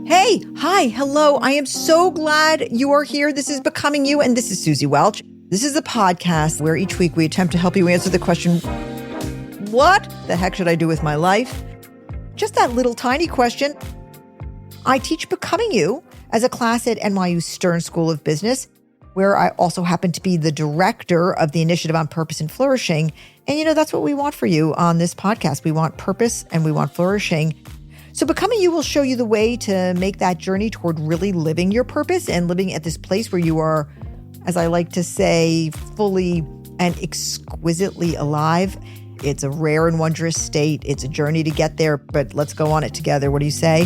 Hey, hi, hello. I am so glad you are here. This is Becoming You, and this is Suzy Welch. This is a podcast where each week we attempt to help you answer the question, what the heck should I do with my life? Just that little tiny question. I teach Becoming You as a class at NYU Stern School of Business, where I also happen to be the director of the Initiative on Purpose and Flourishing. And that's what we want for you on this podcast. We want purpose and we want flourishing. So Becoming You will show you the way to make that journey toward really living your purpose and living at this place where you are, as I like to say, fully and exquisitely alive. It's a rare and wondrous state. It's a journey to get there, but let's go on it together. What do you say?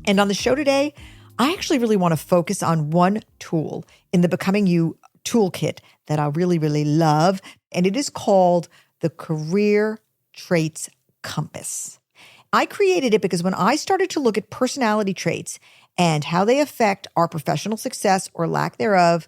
And on the show today, I actually really want to focus on one tool in the Becoming You toolkit that I really, really love. And it is called the Career Traits Compass. I created it because when I started to look at personality traits and how they affect our professional success or lack thereof,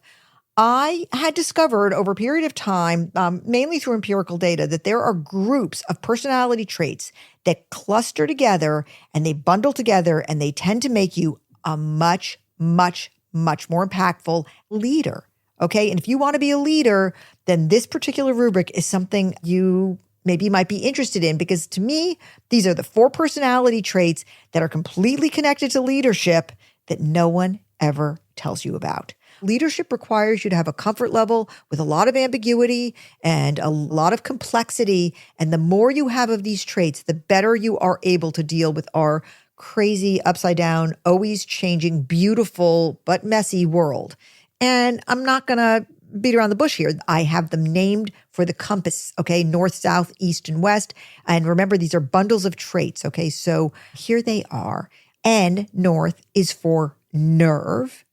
I had discovered over a period of time, mainly through empirical data, that there are groups of personality traits that cluster together and they bundle together and they tend to make you a much, much, much more impactful leader. Okay. And if you want to be a leader, then this particular rubric is something you maybe might be interested in, because to me, these are the 4 personality traits that are completely connected to leadership that no one ever tells you about. Leadership requires you to have a comfort level with a lot of ambiguity and a lot of complexity. And the more you have of these traits, the better you are able to deal with our crazy, upside down, always changing, beautiful, but messy world. And I'm not going to beat around the bush here. I have them named for the compass, okay? North, south, east, and west. And remember, these are bundles of traits, okay? So here they are. N, north, is for nerve.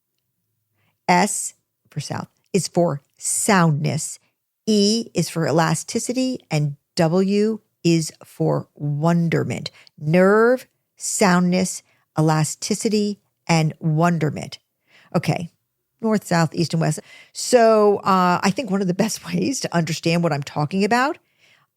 S, for south, is for soundness. E is for elasticity. And W is for wonderment. Nerve, soundness, elasticity, and wonderment. Okay. North, south, east, and west. So I think one of the best ways to understand what I'm talking about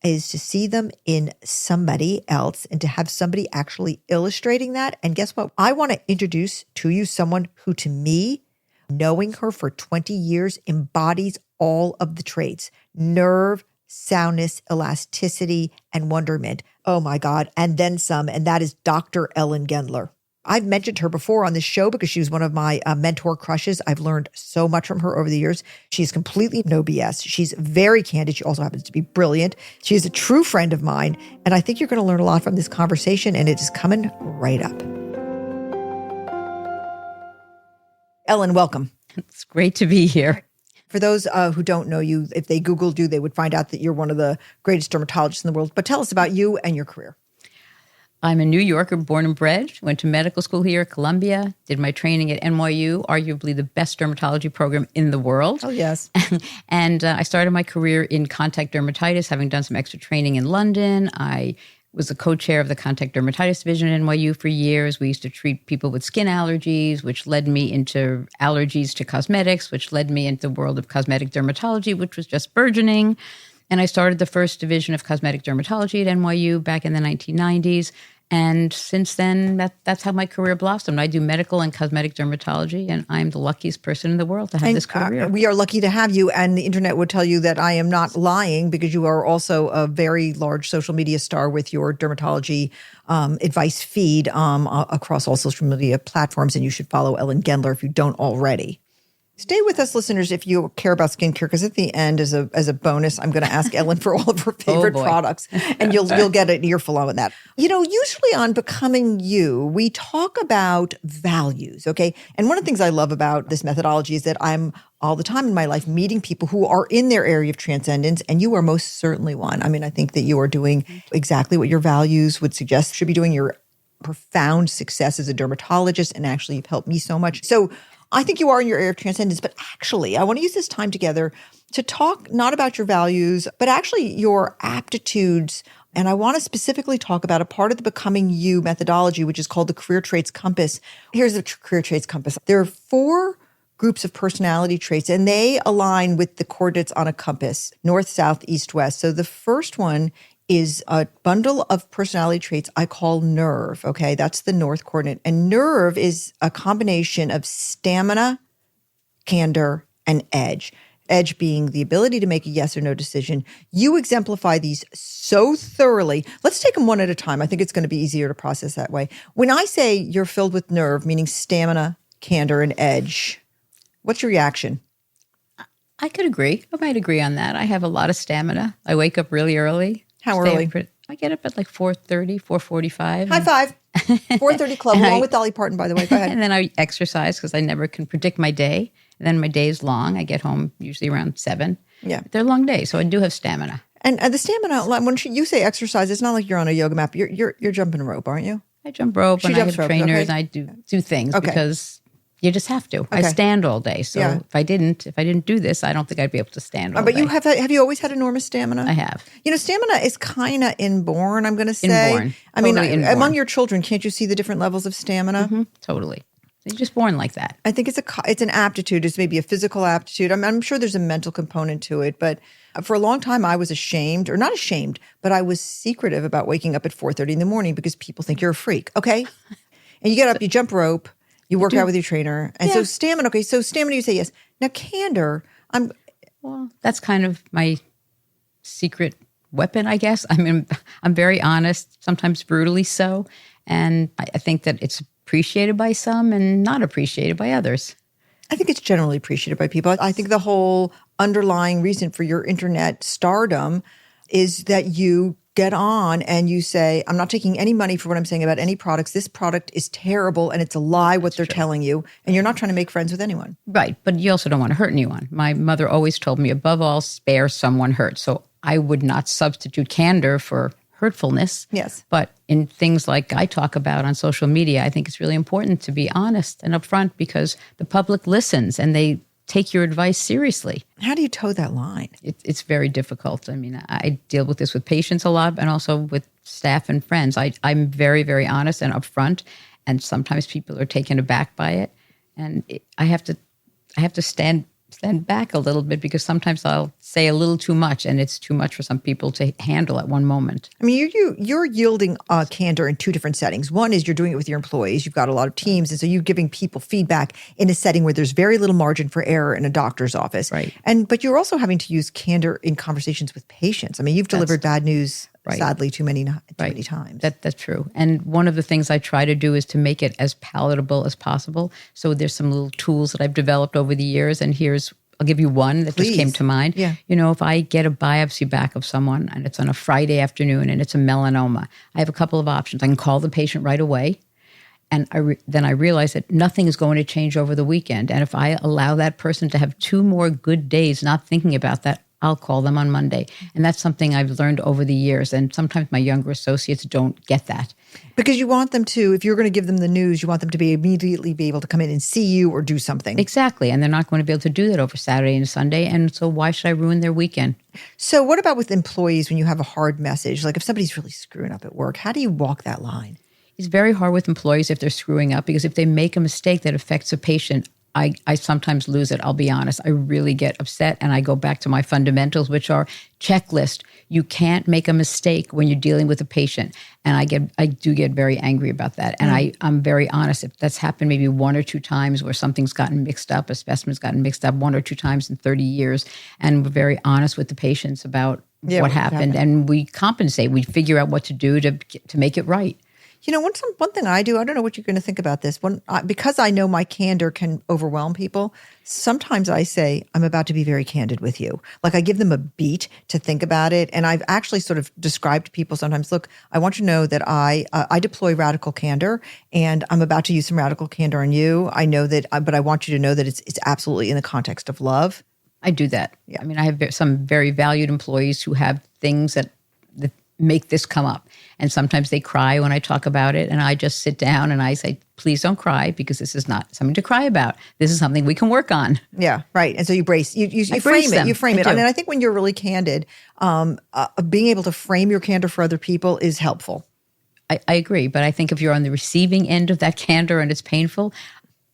is to see them in somebody else and to have somebody actually illustrating that. And guess what? I want to introduce to you someone who, to me, knowing her for 20 years, embodies all of the traits: nerve, soundness, elasticity, and wonderment. Oh my God. And then some. And that is Dr. Gendler. I've mentioned her before on this show because she was one of my mentor crushes. I've learned so much from her over the years. She's completely no BS. She's very candid. She also happens to be brilliant. She's a true friend of mine. And I think you're going to learn a lot from this conversation, and it is coming right up. Ellen, welcome. It's great to be here. For those who don't know you, if they Googled you, they would find out that you're one of the greatest dermatologists in the world. But tell us about you and your career. I'm a New Yorker, born and bred, went to medical school here at Columbia, did my training at NYU, arguably the best dermatology program in the world. Oh, yes. And I started my career in contact dermatitis, having done some extra training in London. I was the co-chair of the contact dermatitis division at NYU for years. We used to treat people with skin allergies, which led me into allergies to cosmetics, which led me into the world of cosmetic dermatology, which was just burgeoning. And I started the first division of cosmetic dermatology at NYU back in the 1990s. And since then, that's how my career blossomed. I do medical and cosmetic dermatology, and I'm the luckiest person in the world to have this career. We are lucky to have you, and the internet would tell you that I am not lying, because you are also a very large social media star with your dermatology advice feed across all social media platforms, and you should follow Ellen Gendler if you don't already. Stay with us, listeners, if you care about skincare, because at the end, as a bonus, I'm going to ask Ellen for all of her favorite products, and you'll get an earful on that. Usually on Becoming You, we talk about values, okay? And one of the things I love about this methodology is that I'm all the time in my life meeting people who are in their area of transcendence, and you are most certainly one. I mean, I think that you are doing exactly what your values would suggest should be doing. Your profound success as a dermatologist, and actually you've helped me so much. So I think you are in your area of transcendence, but actually I want to use this time together to talk not about your values, but actually your aptitudes. And I want to specifically talk about a part of the Becoming You methodology, which is called the Career Traits Compass. Here's the Career Traits Compass. There are 4 groups of personality traits, and they align with the coordinates on a compass: north, south, east, west. So the first one is a bundle of personality traits I call nerve. Okay, that's the north coordinate. And nerve is a combination of stamina, candor, and edge. Edge being the ability to make a yes or no decision. You exemplify these so thoroughly. Let's take them one at a time. I think it's going to be easier to process that way. When I say you're filled with nerve, meaning stamina, candor, and edge, what's your reaction? I could agree. I might agree on that. I have a lot of stamina. I wake up really early. How early? I get up at like 4:30, 4:45. High five. 4:30 Club, along with Dolly Parton, by the way. Go ahead. And then I exercise because I never can predict my day. And then my day is long. I get home usually around 7. Yeah. They're long days, so I do have stamina. And the stamina, when you say exercise, it's not like you're on a yoga mat. You're jumping rope, aren't you? I jump rope and I have trainers okay. and I do things because you just have to. Okay. I stand all day. So if I didn't do this, I don't think I'd be able to stand all day. But you have you always had enormous stamina? I have. Stamina is kind of inborn, I'm going to say. Inborn. I mean, Totally inborn. among your children, can't you see the different levels of stamina? Mm-hmm. Totally. They're just born like that. I think it's an aptitude. It's maybe a physical aptitude. I'm sure there's a mental component to it. But for a long time, I was ashamed, or not ashamed, but I was secretive about waking up at 4:30 in the morning because people think you're a freak. Okay, and you get up, you jump rope, you work out with your trainer, and so stamina. Okay, so stamina, you say yes. Now candor, Well, that's kind of my secret weapon, I guess. I mean, I'm very honest, sometimes brutally so, and I think that it's appreciated by some and not appreciated by others. I think it's generally appreciated by people. I think the whole underlying reason for your internet stardom is that you get on and you say, I'm not taking any money for what I'm saying about any products. This product is terrible and it's a lie what they're telling you. And you're not trying to make friends with anyone. Right. But you also don't want to hurt anyone. My mother always told me, above all, spare someone hurt. So I would not substitute candor for hurtfulness. Yes. But in things like I talk about on social media, I think it's really important to be honest and upfront because the public listens and they take your advice seriously. How do you toe that line? It's very difficult. I mean, I deal with this with patients a lot and also with staff and friends. I'm very, very honest and upfront, and sometimes people are taken aback by it. And I have to stand back a little bit because sometimes I'll say a little too much and it's too much for some people to handle at one moment. I mean, you're yielding candor in two different settings. One is you're doing it with your employees. You've got a lot of teams. And so you're giving people feedback in a setting where there's very little margin for error in a doctor's office. Right. But you're also having to use candor in conversations with patients. I mean, you've delivered bad news, sadly, too many times. That's true. And one of the things I try to do is to make it as palatable as possible. So there's some little tools that I've developed over the years. And I'll give you one that just came to mind. Yeah. If I get a biopsy back of someone and it's on a Friday afternoon and it's a melanoma, I have a couple of options. I can call the patient right away. And then I realize that nothing is going to change over the weekend. And if I allow that person to have 2 more good days not thinking about that, I'll call them on Monday. And that's something I've learned over the years. And sometimes my younger associates don't get that. Because you want them to, if you're going to give them the news, you want them to immediately be able to come in and see you or do something. Exactly. And they're not going to be able to do that over Saturday and Sunday. And so why should I ruin their weekend? So what about with employees when you have a hard message? Like if somebody's really screwing up at work, how do you walk that line? It's very hard with employees if they're screwing up because if they make a mistake that affects a patient, I sometimes lose it. I'll be honest. I really get upset and I go back to my fundamentals, which are checklist. You can't make a mistake when you're dealing with a patient. And I do get very angry about that. And I'm very honest. If that's happened maybe 1 or 2 times where something's gotten mixed up, a specimen's gotten mixed up 1 or 2 times in 30 years. And we're very honest with the patients about what happened. And we compensate. We figure out what to do to make it right. One thing I do, I don't know what you're going to think about this. Because I know my candor can overwhelm people, sometimes I say, I'm about to be very candid with you. Like I give them a beat to think about it. And I've actually sort of described to people sometimes, look, I want you to know that I deploy radical candor and I'm about to use some radical candor on you. I know that, but I want you to know that it's absolutely in the context of love. I do that. Yeah. I mean, I have some very valued employees who have things that make this come up. And sometimes they cry when I talk about it. And I just sit down and I say, please don't cry because this is not something to cry about. This is something we can work on. Yeah, right. And so you frame it. You frame it. And I think when you're really candid, being able to frame your candor for other people is helpful. I agree. But I think if you're on the receiving end of that candor and it's painful,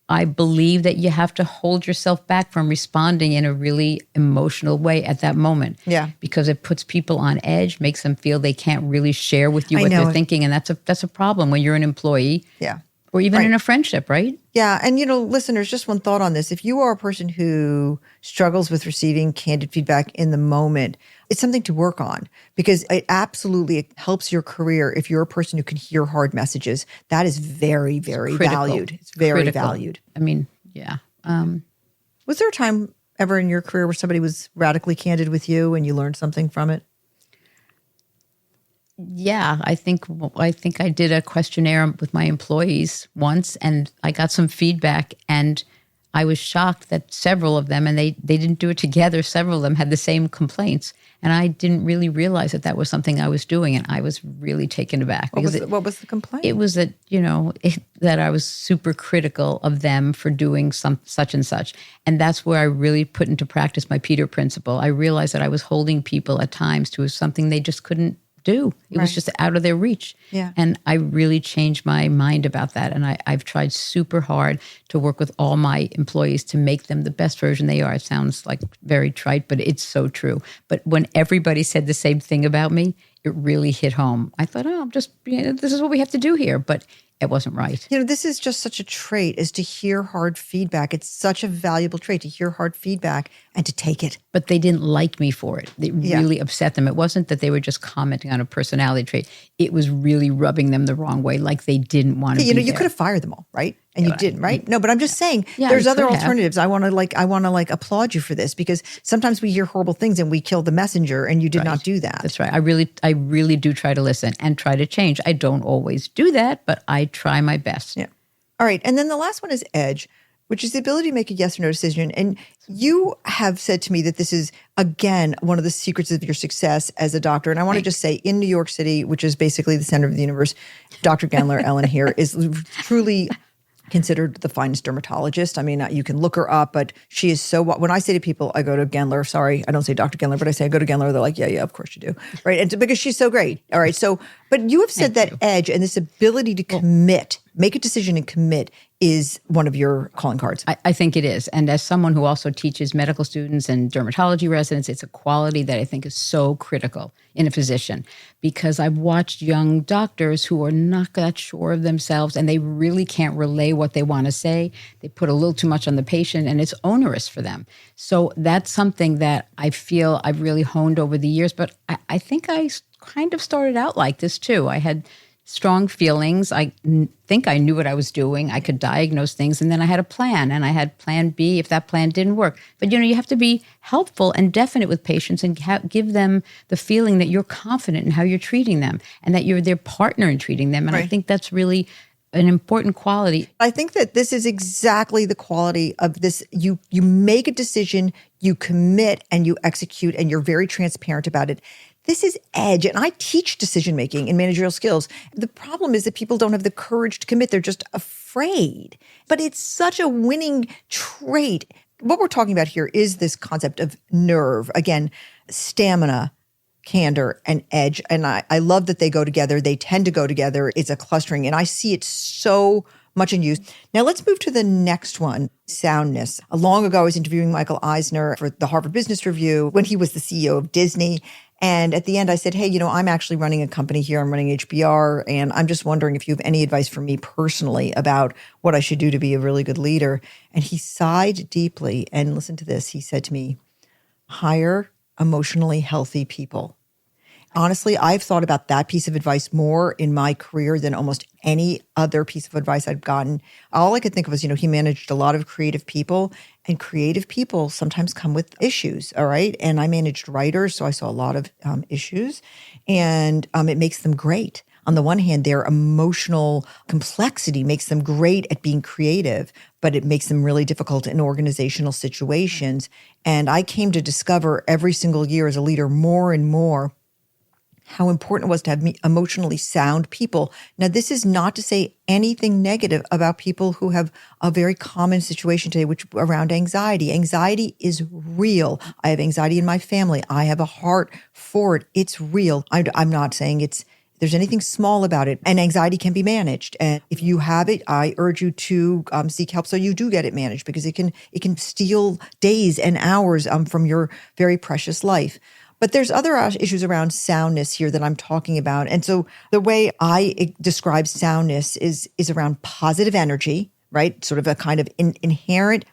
I believe that you have to hold yourself back from responding in a really emotional way at that moment. Yeah. Because it puts people on edge, makes them feel they can't really share with you I what know. they're thinking. And that's a problem when you're an employee. Yeah. Or even Right. in a friendship, right? Yeah. And, listeners, just one thought on this. If you are a person who struggles with receiving candid feedback in the moment, it's something to work on because it absolutely helps your career if you're a person who can hear hard messages. That is very, very Critical. valued. It's very Critical. valued. I mean, yeah. Was there a time ever in your career where somebody was radically candid with you and you learned something from it? Yeah, I think I did a questionnaire with my employees once, and I got some feedback, and I was shocked that several of them, and they didn't do it together. Several of them had the same complaints, and I didn't really realize that was something I was doing, and I was really taken aback. What was the complaint? It was that that I was super critical of them for doing such and such, and that's where I really put into practice my Peter principle. I realized that I was holding people at times to something they just couldn't do. It was just out of their reach. Yeah. And I really changed my mind about that. And I've tried super hard to work with all my employees to make them the best version they are. It sounds like very trite, but it's so true. But when everybody said the same thing about me, it really hit home. I thought, this is what we have to do here. But it wasn't right. This is just such a trait, is to hear hard feedback. It's such a valuable trait to hear hard feedback and to take it. But they didn't like me for it. It really upset them. It wasn't that they were just commenting on a personality trait. It was really rubbing them the wrong way, like they didn't want to be you there. could have fired them all, right? And you didn't, right? No, but I'm just saying Yeah, there's you other could have. alternatives. I want to applaud you for this because sometimes we hear horrible things and we kill the messenger and you did not do that. That's right. I really do try to listen and try to change. I don't always do that, but I try my best. Yeah. All right. And then the last one is edge, which is the ability to make a yes or no decision. And you have said to me that this is, again, one of the secrets of your success as a doctor. And I want to just say in New York City, which is basically the center of the universe, Dr. Gendler, Ellen here, is truly considered the finest dermatologist. I mean, you can look her up, but she is so, when I say to people, I go to Gendler, sorry, I don't say Dr. Gendler, but I say I go to Gendler, they're like, yeah, of course you do. Right. And because she's so great. All right. So, but you have said that edge and this ability to commit, make a decision and commit is one of your calling cards. I think it is. And as someone who also teaches medical students and dermatology residents, it's a quality that I think is so critical in a physician because I've watched young doctors who are not that sure of themselves and they really can't relay what they want to say. They put a little too much on the patient and it's onerous for them. So that's something that I feel I've really honed over the years. But I think I kind of started out like this too. I had strong feelings. I think I knew what I was doing. I could diagnose things. And then I had a plan and I had plan B if that plan didn't work. But, you have to be helpful and definite with patients and give them the feeling that you're confident in how you're treating them and that you're their partner in treating them. And I think that's really an important quality. I think that this is exactly the quality of this. You make a decision, you commit and you execute and you're very transparent about it. This is edge. And I teach decision-making and managerial skills. The problem is that people don't have the courage to commit. They're just afraid. But it's such a winning trait. What we're talking about here is this concept of nerve. Again, stamina, candor, and edge. And I love that they go together. They tend to go together. It's a clustering. And I see it so much in use. Now let's move to the next one, soundness. Long ago, I was interviewing Michael Eisner for the Harvard Business Review when he was the CEO of Disney. And at the end, I said, hey, I'm actually running a company here. I'm running HBR. And I'm just wondering if you have any advice for me personally about what I should do to be a really good leader. And he sighed deeply. And listen to this. He said to me, hire emotionally healthy people. Honestly, I've thought about that piece of advice more in my career than almost any other piece of advice I've gotten. All I could think of was, he managed a lot of creative people, and creative people sometimes come with issues, all right? And I managed writers, so I saw a lot of issues, and it makes them great. On the one hand, their emotional complexity makes them great at being creative, but it makes them really difficult in organizational situations. And I came to discover every single year as a leader more and more how important it was to have emotionally sound people. Now, this is not to say anything negative about people who have a very common situation today, which around anxiety. Anxiety is real. I have anxiety in my family. I have a heart for it. It's real. I'm not saying it's there's anything small about it, and anxiety can be managed. And if you have it, I urge you to seek help so you do get it managed, because it can steal days and hours from your very precious life. But there's other issues around soundness here that I'm talking about. And so the way I describe soundness is around positive energy, right? Sort of a kind of inherent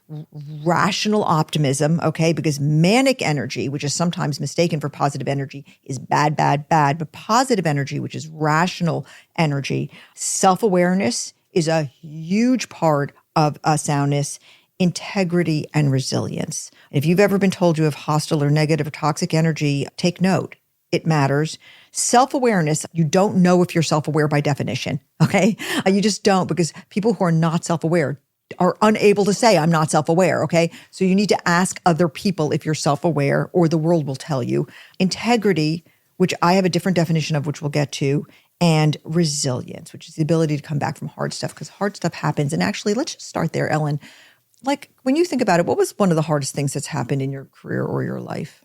rational optimism, okay? Because manic energy, which is sometimes mistaken for positive energy, is bad, bad, bad. But positive energy, which is rational energy, self-awareness is a huge part of soundness, integrity, and resilience. If you've ever been told you have hostile or negative or toxic energy, take note. It matters. Self-awareness, you don't know if you're self-aware by definition, okay? You just don't, because people who are not self-aware are unable to say, I'm not self-aware, okay? So you need to ask other people if you're self-aware, or the world will tell you. Integrity, which I have a different definition of, which we'll get to, and resilience, which is the ability to come back from hard stuff, because hard stuff happens. And actually, let's just start there, Ellen. Like, when you think about it, what was one of the hardest things that's happened in your career or your life?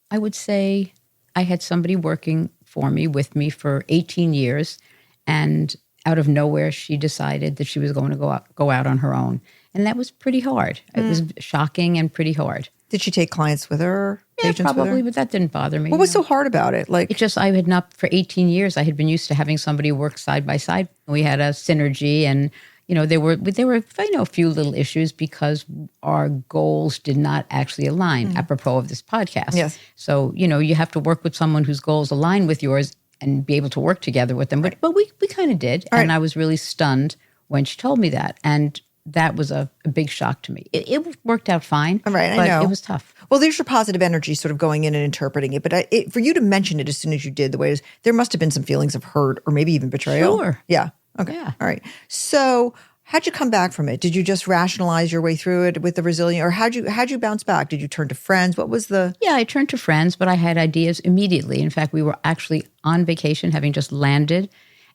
I would say I had somebody working for me, with me for 18 years, and out of nowhere, she decided that she was going to go out on her own. And that was pretty hard. It was shocking and pretty hard. Did she take clients with her? Yeah, Patients probably, with her? but that didn't bother me. What was so hard about it? Like, It just, I had not, for 18 years, I had been used to having somebody work side by side. We had a synergy, and there were a few little issues because our goals did not actually align, apropos of this podcast. Yes. So, you have to work with someone whose goals align with yours and be able to work together with them. But we kind of did. All and right. I was really stunned when she told me that. And that was a big shock to me. It worked out fine. All right, I but know. it was tough. well, there's your positive energy sort of going in and interpreting it. But for you to mention it as soon as you did, the way it is, there must have been some feelings of hurt or maybe even betrayal. Sure. Yeah. Okay. Yeah. All right. So how'd you come back from it? Did you just rationalize your way through it with the resilience, or how'd you bounce back? Did you turn to friends? What was the? Yeah, I turned to friends, but I had ideas immediately. In fact, we were actually on vacation, having just landed,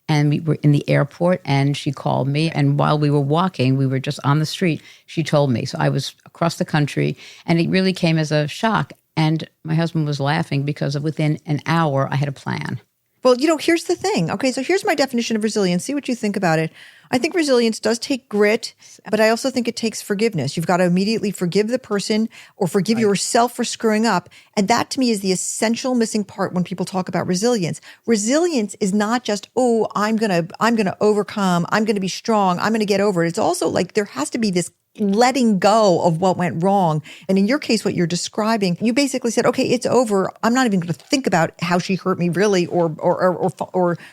and we were in the airport, and she called me. And while we were walking, we were just on the street, she told me. So I was across the country, and it really came as a shock. And my husband was laughing because within an hour, I had a plan. Well, here's the thing. Okay, so here's my definition of resilience. See what you think about it. I think resilience does take grit, but I also think it takes forgiveness. You've got to immediately forgive the person or forgive yourself for screwing up. And that to me is the essential missing part when people talk about resilience. Resilience is not just, I'm going to overcome, I'm going to be strong, I'm going to get over it. It's also like there has to be this letting go of what went wrong. And in your case, what you're describing, you basically said, okay, it's over. I'm not even going to think about how she hurt me really or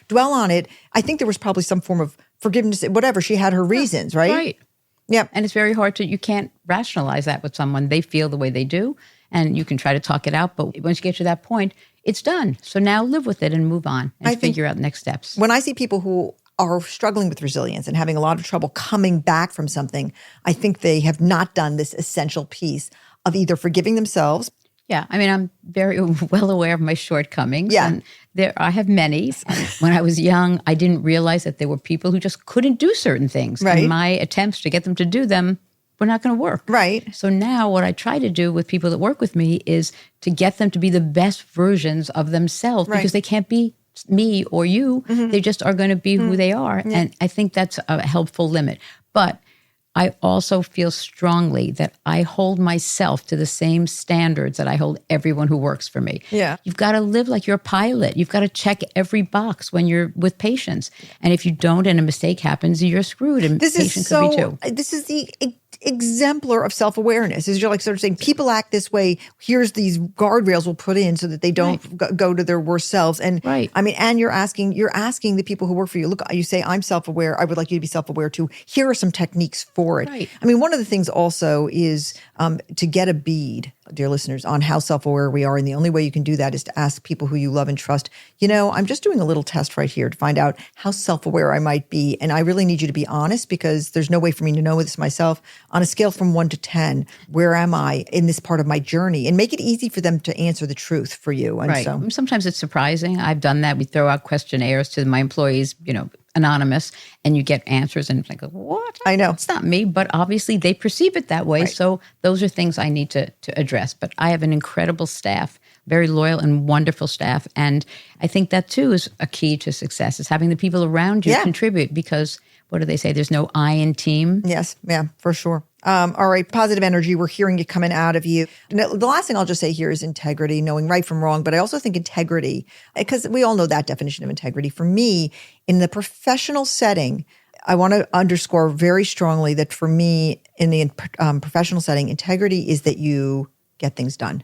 dwell on it. I think there was probably some form of forgiveness, whatever. She had her reasons, right? Right. Yeah. And it's very hard you can't rationalize that with someone. They feel the way they do, and you can try to talk it out. But once you get to that point, it's done. So now live with it and move on and figure out next steps. When I see people who are struggling with resilience and having a lot of trouble coming back from something, I think they have not done this essential piece of either forgiving themselves. Yeah, I mean, I'm very well aware of my shortcomings. Yeah. And I have many. And when I was young, I didn't realize that there were people who just couldn't do certain things. Right. And my attempts to get them to do them were not going to work. Right. So now what I try to do with people that work with me is to get them to be the best versions of themselves, because they can't be me or you. They just are going to be who they are. Yeah. And I think that's a helpful limit. But I also feel strongly that I hold myself to the same standards that I hold everyone who works for me. Yeah. You've got to live like you're a pilot. You've got to check every box when you're with patients. And if you don't and a mistake happens, you're screwed. And This patient is could be too. This is the exemplar of self-awareness. Is you're like sort of saying people act this way. Here's these guardrails we'll put in so that they don't go to their worst selves. And I mean, and you're asking the people who work for you. Look, you say I'm self-aware. I would like you to be self-aware too. Here are some techniques for it. Right. I mean, one of the things also is to get a bead, dear listeners, on how self-aware we are. And the only way you can do that is to ask people who you love and trust. I'm just doing a little test right here to find out how self-aware I might be. And I really need you to be honest, because there's no way for me to know this myself. On a scale from 1 to 10, where am I in this part of my journey? And make it easy for them to answer the truth for you. And so, sometimes it's surprising. I've done that. We throw out questionnaires to my employees, anonymous, and you get answers and think, what? I know. It's not me, but obviously they perceive it that way. Right. So those are things I need to address. But I have an incredible staff very loyal and wonderful staff. And I think that too is a key to success, is having the people around you contribute, because what do they say? There's no I in team. Yes. Yeah, for sure. All right. Positive energy. We're hearing it coming out of you. Now, the last thing I'll just say here is integrity, knowing right from wrong. But I also think integrity, because we all know that definition of integrity. For me, in the professional setting, I want to underscore very strongly that for me, in the professional setting, integrity is that you get things done.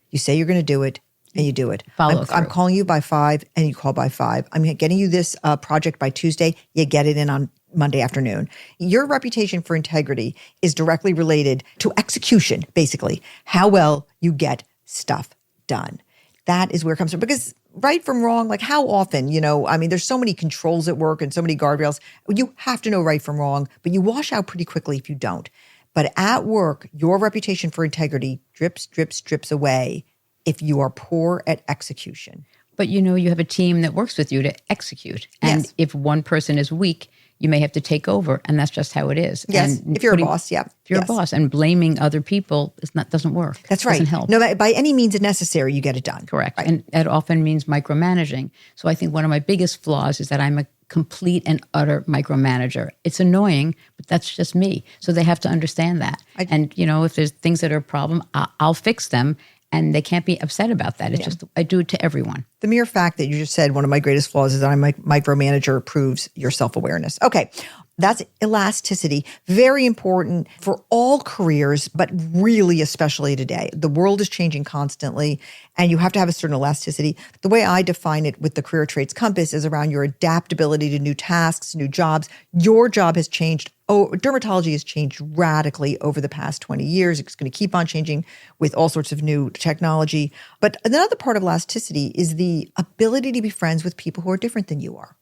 You say you're going to do it, and you do it. Follow through. I'm calling you by 5, and you call by 5. I'm getting you this project by Tuesday. You get it in on Monday afternoon. Your reputation for integrity is directly related to execution, basically, how well you get stuff done. That is where it comes from. Because right from wrong, like how often, there's so many controls at work and so many guardrails. You have to know right from wrong, but you wash out pretty quickly if you don't. But at work, your reputation for integrity drips away if you are poor at execution. But you have a team that works with you to execute. And if one person is weak, you may have to take over, and that's just how it is. Yes, and if you're a boss, yeah. If you're a boss, and blaming other people doesn't work. That's right. Doesn't help. No, by any means necessary, you get it done. Correct. Right. And that often means micromanaging. So I think one of my biggest flaws is that I'm a complete and utter micromanager. It's annoying, but that's just me. So they have to understand that. And if there's things that are a problem, I'll fix them. And they can't be upset about that. It's just, I do it to everyone. The mere fact that you just said one of my greatest flaws is that I'm a micromanager proves your self-awareness. Okay, that's elasticity. Very important for all careers, but really especially today. The world is changing constantly, and you have to have a certain elasticity. The way I define it with the Career Traits Compass is around your adaptability to new tasks, new jobs. Your job has changed. Dermatology has changed radically over the past 20 years. It's going to keep on changing with all sorts of new technology. But another part of elasticity is the ability to be friends with people who are different than you are.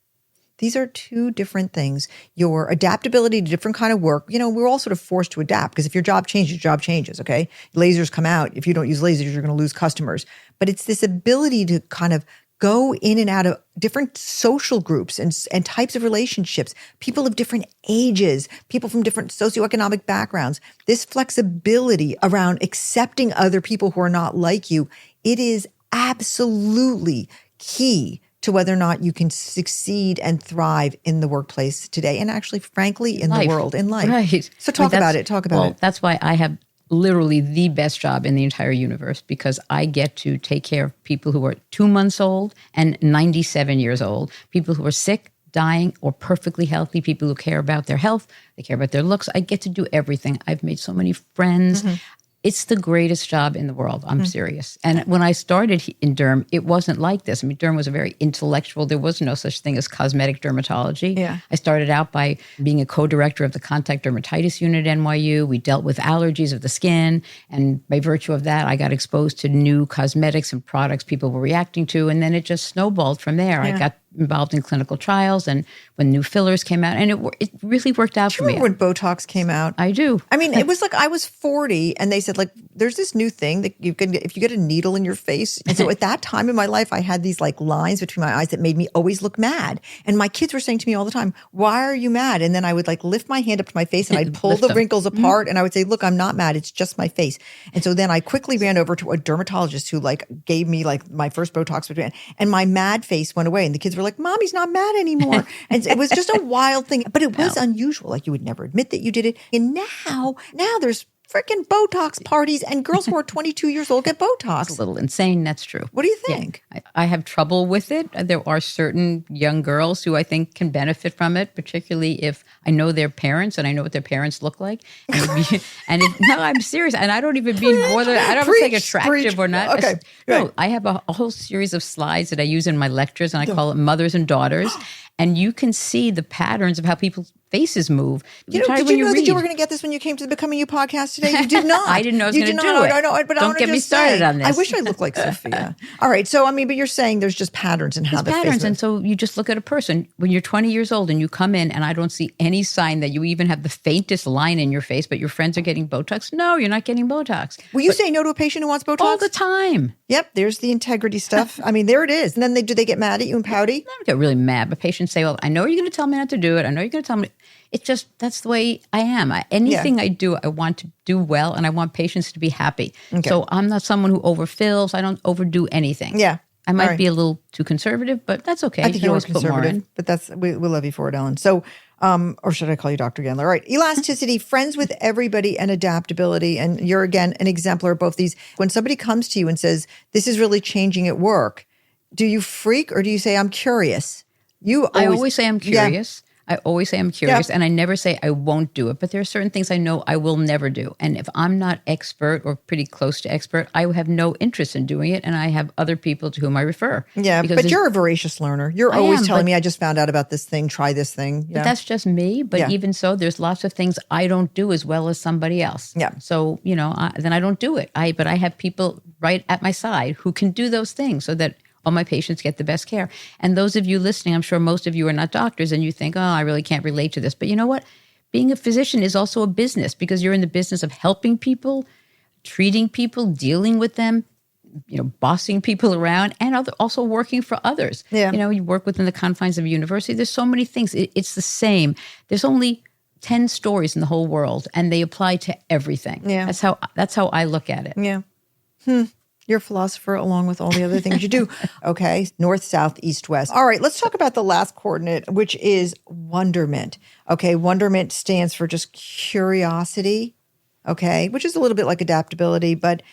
These are two different things. Your adaptability to different kind of work. We're all sort of forced to adapt, because if your job changes, okay? Lasers come out. If you don't use lasers, you're going to lose customers. But it's this ability to kind of go in and out of different social groups and types of relationships, people of different ages, people from different socioeconomic backgrounds. This flexibility around accepting other people who are not like you, it is absolutely key to whether or not you can succeed and thrive in the workplace today, and actually, frankly, in the world, in life. Right. So talk about it. That's why I have literally the best job in the entire universe, because I get to take care of people who are 2 months old and 97 years old, people who are sick, dying, or perfectly healthy, people who care about their health, they care about their looks. I get to do everything. I've made so many friends. Mm-hmm. It's the greatest job in the world. I'm serious. And when I started in derm, it wasn't like this. I mean, derm was a very intellectual. There was no such thing as cosmetic dermatology. Yeah. I started out by being a co-director of the contact dermatitis unit at NYU. We dealt with allergies of the skin. And by virtue of that, I got exposed to new cosmetics and products people were reacting to. And then it just snowballed from there. Yeah. I got involved in clinical trials, and when new fillers came out, and it really worked out for me. Remember when Botox came out? I do. I mean, it was like I was 40, and they said, like, there's this new thing that you can, if you get a needle in your face. And so at that time in my life, I had these like lines between my eyes that made me always look mad. And my kids were saying to me all the time, "Why are you mad?" And then I would like lift my hand up to my face and I'd pull the wrinkles apart, and I would say, "Look, I'm not mad. It's just my face." And so then I quickly ran over to a dermatologist who like gave me like my first Botox, and my mad face went away. And the kids were like, "Mommy's not mad anymore." And it was just a wild thing, but it was unusual. Like you would never admit that you did it. And now there's freaking Botox parties, and girls who are 22 years old get Botox. It's a little insane. That's true. What do you think? Yeah, I have trouble with it. There are certain young girls who I think can benefit from it, particularly if I know their parents and I know what their parents look like. No, I'm serious. And I don't even mean more than, I don't think attractive or not. Okay. No, I have a whole series of slides that I use in my lectures, and I call it Mothers and Daughters. And you can see the patterns of how people's faces move. Did you know that you were going to get this when you came to the Becoming You podcast today? You did not. I didn't know I was going to do it. I know, but don't get me started on this. I wish I looked like Sophia. All right. So, I mean, but you're saying there's just patterns in how the face moves. And so you just look at a person when you're 20 years old and you come in and I don't see any sign that you even have the faintest line in your face, but your friends are getting Botox. No, you're not getting Botox. Will you say no to a patient who wants Botox? All the time. Yep. There's the integrity stuff. I mean, there it is. And then do they get mad at you and pouty? I don't get really mad, but patients patients say, well, I know you're going to tell me not to do it. I know you're going to tell me. It's just, that's the way I am. Anything I do, I want to do well, and I want patients to be happy. Okay. So I'm not someone who overfills. I don't overdo anything. Yeah. I might be a little too conservative, but that's okay. I think you are conservative, but we love you for it, Ellen. So, or should I call you Dr. Gendler? All right. Elasticity, friends with everybody, and adaptability. And you're, again, an exemplar of both these. When somebody comes to you and says, this is really changing at work, do you freak or do you say, I'm curious? I always say I'm curious. I always say I'm curious, and I never say I won't do it. But there are certain things I know I will never do. And if I'm not expert or pretty close to expert, I have no interest in doing it. And I have other people to whom I refer. Yeah, but you're a voracious learner. You're always telling me, I just found out about this thing, try this thing. But that's just me. But even so, there's lots of things I don't do as well as somebody else. Yeah. So, then I don't do it. But I have people right at my side who can do those things so that all my patients get the best care. And those of you listening, I'm sure most of you are not doctors and you think, oh, I really can't relate to this. But you know what? Being a physician is also a business because you're in the business of helping people, treating people, dealing with them, bossing people around, and also working for others. Yeah. You work within the confines of a university. There's so many things. It's the same. There's only 10 stories in the whole world, and they apply to everything. Yeah. That's how I look at it. Yeah. You're a philosopher along with all the other things you do. Okay. North, south, east, west. All right. Let's talk about the last coordinate, which is wonderment. Okay. Wonderment stands for just curiosity. Okay. Which is a little bit like adaptability, but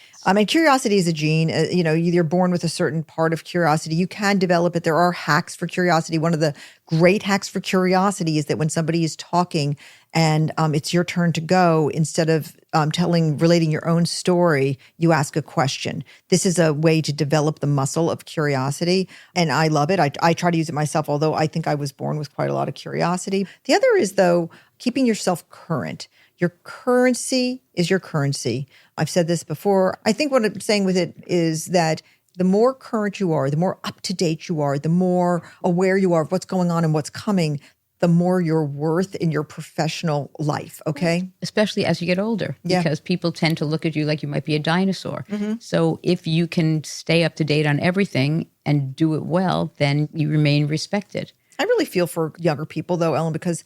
curiosity is a gene. You're born with a certain part of curiosity. You can develop it. There are hacks for curiosity. One of the great hacks for curiosity is that when somebody is talking and it's your turn to go, instead of relating your own story, you ask a question. This is a way to develop the muscle of curiosity, and I love it. I try to use it myself, although I think I was born with quite a lot of curiosity. The other is, though, keeping yourself current. Your currency is your currency. I've said this before. I think what I'm saying with it is that the more current you are, the more up-to-date you are, the more aware you are of what's going on and what's coming, the more you're worth in your professional life, okay? Especially as you get older, because people tend to look at you like you might be a dinosaur. Mm-hmm. So if you can stay up to date on everything and do it well, then you remain respected. I really feel for younger people, though, Ellen, because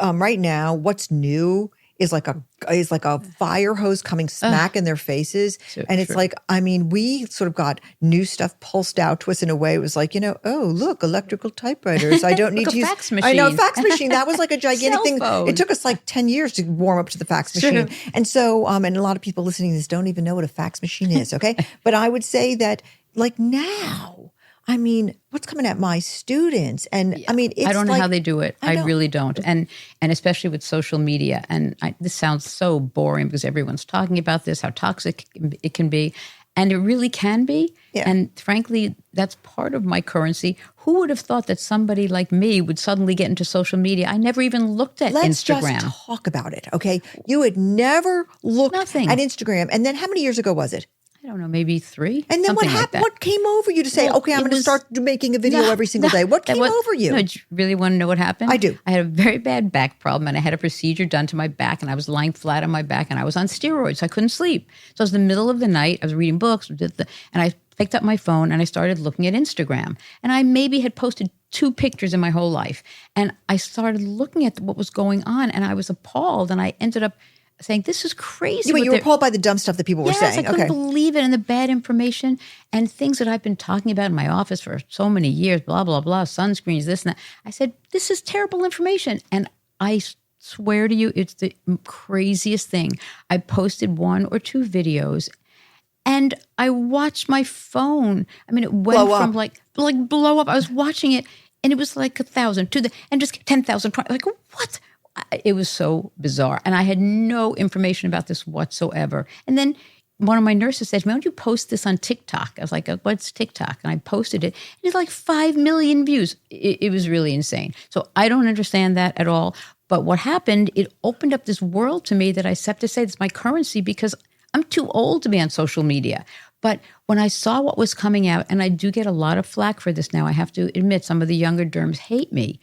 right now, what's new is like a fire hose coming smack in their faces. And it's like, we sort of got new stuff pulsed out to us in a way. It was like, oh, look, electrical typewriters. I don't need to use fax machine. I know, fax machine. That was like a gigantic thing. Phone. It took us like 10 years to warm up to the fax machine. And so, and a lot of people listening to this don't even know what a fax machine is, okay? But I would say that like now, what's coming at my students? And it's I don't know like, how they do it. I really don't. And especially with social media. And this sounds so boring because everyone's talking about this, how toxic it can be. And it really can be. Yeah. And frankly, that's part of my currency. Who would have thought that somebody like me would suddenly get into social media? I never even looked at Instagram. Let's just talk about it, okay? You had never looked at Instagram. And then how many years ago was it? I don't know, maybe 3. And then what happened? What came over you to say, okay, I'm going to start making a video every single day? What came over you? No, do you really want to know what happened? I do. I had a very bad back problem, and I had a procedure done to my back, and I was lying flat on my back, and I was on steroids. So I couldn't sleep. So it was the middle of the night. I was reading books, and I picked up my phone, and I started looking at Instagram. And I maybe had posted 2 pictures in my whole life. And I started looking at what was going on, and I was appalled, and I ended up saying, this is crazy. Yeah, but you were appalled by the dumb stuff that people were saying. I couldn't believe it, and the bad information and things that I've been talking about in my office for so many years, blah, blah, blah, sunscreens, this and that. I said, this is terrible information. And I swear to you, it's the craziest thing. I posted 1 or 2 videos, and I watched my phone. It went from like blow up. I was watching it, and it was like 1,000 and just 10,000. Like, what? It was so bizarre. And I had no information about this whatsoever. And then one of my nurses said to me, why don't you post this on TikTok? I was like, what's TikTok? And I posted it. And it's like 5 million views. It was really insane. So I don't understand that at all. But what happened, it opened up this world to me that I have to say it's my currency because I'm too old to be on social media. But when I saw what was coming out, and I do get a lot of flack for this now, I have to admit some of the younger derms hate me.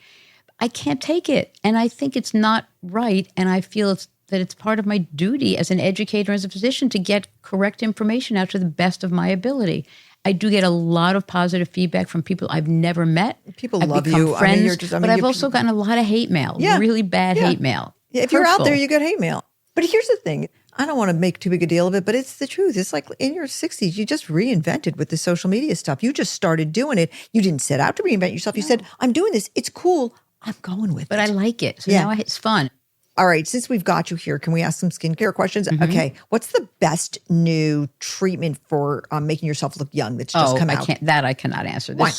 I can't take it. And I think it's not right. And I feel that it's part of my duty as an educator, as a physician, to get correct information out to the best of my ability. I do get a lot of positive feedback from people I've never met. People I've love become you. Friends, but I've also gotten a lot of hate mail, really bad hate mail. Yeah, if you're out there, Hurtful. you get hate mail. But here's the thing. I don't want to make too big a deal of it, but it's the truth. It's like in your 60s, you just reinvented with the social media stuff. You just started doing it. You didn't set out to reinvent yourself. You said, I'm doing this. It's cool. I'm going with it. But I like it. So now it's fun. All right, since we've got you here, can we ask some skincare questions? Okay, what's the best new treatment for making yourself look young that's just come out? I cannot answer. Why?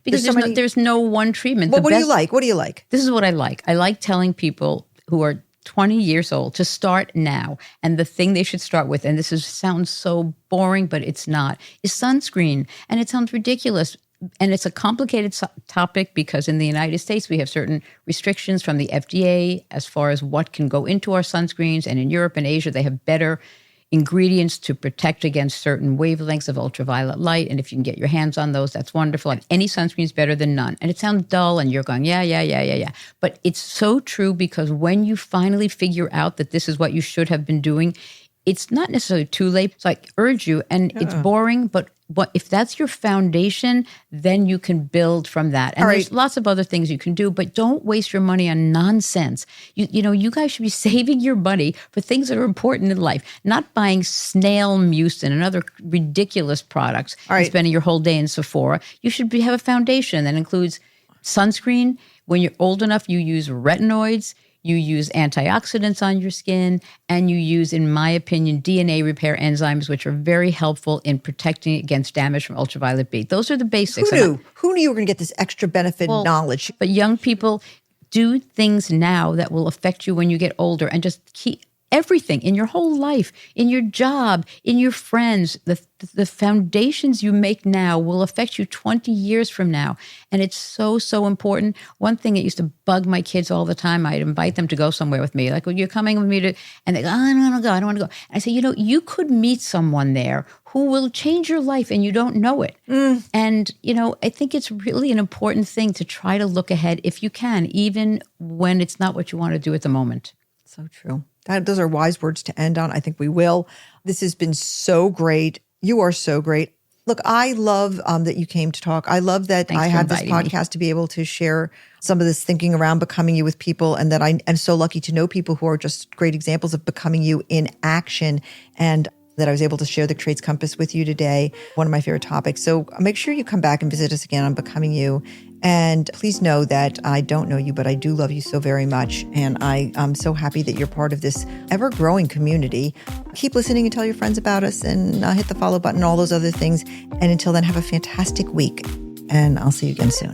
Because there's no one treatment. Well, what do you like? What do you like? This is what I like. I like telling people who are 20 years old to start now. And the thing they should start with, and sounds so boring, but it's not, is sunscreen. And it sounds ridiculous. And it's a complicated topic because in the United States, we have certain restrictions from the FDA as far as what can go into our sunscreens. And in Europe and Asia, they have better ingredients to protect against certain wavelengths of ultraviolet light. And if you can get your hands on those, that's wonderful. And any sunscreen is better than none. And it sounds dull and you're going, yeah. But it's so true because when you finally figure out that this is what you should have been doing, it's not necessarily too late. So I urge you, and it's boring, but if that's your foundation, then you can build from that. And there's lots of other things you can do, but don't waste your money on nonsense. You guys should be saving your money for things that are important in life, not buying snail mucin and other ridiculous products and spending your whole day in Sephora. You should have a foundation that includes sunscreen. When you're old enough, you use retinoids. You use antioxidants on your skin, and you use, in my opinion, DNA repair enzymes, which are very helpful in protecting against damage from ultraviolet B. Those are the basics. Who knew you were going to get this extra benefit knowledge? But young people do things now that will affect you when you get older, and just keep everything in your whole life, in your job, in your friends. The foundations you make now will affect you 20 years from now. And it's so, so important. One thing that used to bug my kids all the time, I'd invite them to go somewhere with me. Like, well, you're coming with me to, and they go, I don't want to go. And I say, you could meet someone there who will change your life and you don't know it. And, I think it's really an important thing to try to look ahead if you can, even when it's not what you want to do at the moment. So true. Those are wise words to end on. I think we will. This has been so great. You are so great. Look, I love that you came to talk. I love that I had this podcast to be able to share some of this thinking around becoming you with people, and that I am so lucky to know people who are just great examples of becoming you in action, and that I was able to share the Traits Compass with you today, one of my favorite topics. So make sure you come back and visit us again on Becoming You. And please know that I don't know you, but I do love you so very much. And I'm so happy that you're part of this ever-growing community. Keep listening and tell your friends about us, and hit the follow button, all those other things. And until then, have a fantastic week. And I'll see you again soon.